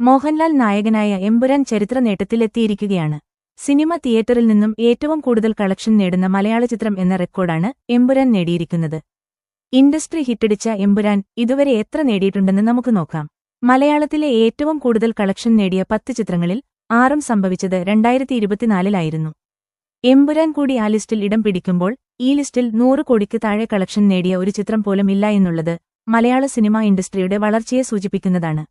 മോഹൻലാൽ നായകനായ എമ്പുരാൻ ചരിത്ര നേട്ടത്തിലെത്തിയിരിക്കുകയാണ്. സിനിമ തിയേറ്ററിൽ നിന്നും ഏറ്റവും കൂടുതൽ കളക്ഷൻ നേടുന്ന മലയാള ചിത്രം എന്ന റെക്കോർഡാണ് എമ്പുരാൻ നേടിയിരിക്കുന്നത്. ഇൻഡസ്ട്രി ഹിറ്റടിച്ച എമ്പുരാൻ ഇതുവരെ എത്ര നേടിയിട്ടുണ്ടെന്ന് നമുക്ക് നോക്കാം. മലയാളത്തിലെ ഏറ്റവും കൂടുതൽ കളക്ഷൻ നേടിയ 10 ചിത്രങ്ങളിൽ 6 സംഭവിച്ചത് 2024-ലായിരുന്നു. എമ്പുരാൻ കൂടി ആ ലിസ്റ്റിൽ ഇടം പിടിക്കുമ്പോൾ ഈ ലിസ്റ്റിൽ 100 കോടിക്ക് താഴെ കളക്ഷൻ നേടിയ ഒരു ചിത്രം പോലും ഇല്ല എന്നുള്ളത് മലയാള സിനിമാ ഇൻഡസ്ട്രിയുടെ വളർച്ചയെ സൂചിപ്പിക്കുന്നതാണ്.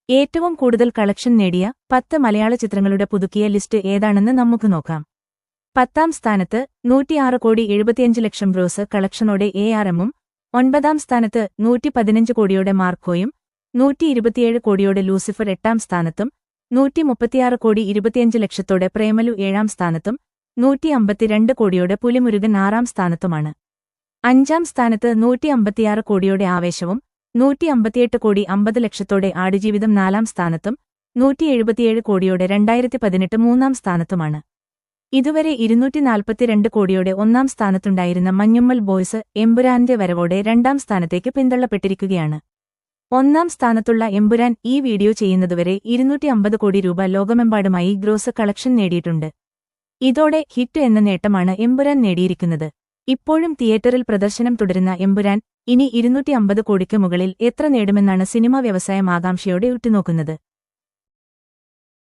ഏറ്റവും കൂടുതൽ കളക്ഷൻ നേടിയ 10 മലയാള ചിത്രങ്ങളുടെ പുതുക്കിയ ലിസ്റ്റ് ഏതാണെന്ന് നമുക്ക് നോക്കാം. 10ാം സ്ഥാനത്ത് 106,75 ലക്ഷം ഗ്രോസ് കളക്ഷനോടെ ARMഉം, 9ാം സ്ഥാനത്ത് 115 കോടിയോടെ മാർക്കോയും, 127 കോടിയോടെ ലൂസിഫർ 8ാം സ്ഥാനത്തും, 136,25 ലക്ഷത്തോടെ പ്രേമലു 7ാം സ്ഥാനത്തും, 152 കോടിയോടെ പുലിമുരുകൻ 6ാം സ്ഥാനത്തുമാണ്. 5ാം സ്ഥാനത്ത് 156 കോടിയോടെ ആവേശവും, 158 കോടി 50 ലക്ഷത്തോടെ ആടുജീവിതം 4ാം സ്ഥാനത്തും, 177 കോടിയോടെ 2018 3ാം സ്ഥാനത്തുമാണ്. ഇതുവരെ 242 കോടിയോടെ 1ാം സ്ഥാനത്തുണ്ടായിരുന്ന മഞ്ഞുമ്മൽ ബോയ്സ് എമ്പുരാന്റെ വരവോടെ 2ാം സ്ഥാനത്തേക്ക് പിന്തള്ളപ്പെട്ടിരിക്കുകയാണ്. 1ാം സ്ഥാനത്തുള്ള എമ്പുരാൻ ഈ വീഡിയോ ചെയ്യുന്നതുവരെ 250 കോടി രൂപ ലോകമെമ്പാടുമായി ഗ്രോസ് കളക്ഷൻ നേടിയിട്ടുണ്ട്. ഇതോടെ ഹിറ്റ് എന്ന നേട്ടമാണ് എമ്പുരാൻ നേടിയിരിക്കുന്നത്. ഇപ്പോഴും തിയേറ്ററിൽ പ്രദർശനം തുടരുന്ന എമ്പുരാൻ ഇനി 250 കോടിക്ക് മുകളിൽ എത്ര നേടുമെന്നാണ് സിനിമാ വ്യവസായം ആകാംക്ഷയോടെ ഉറ്റുനോക്കുന്നത്.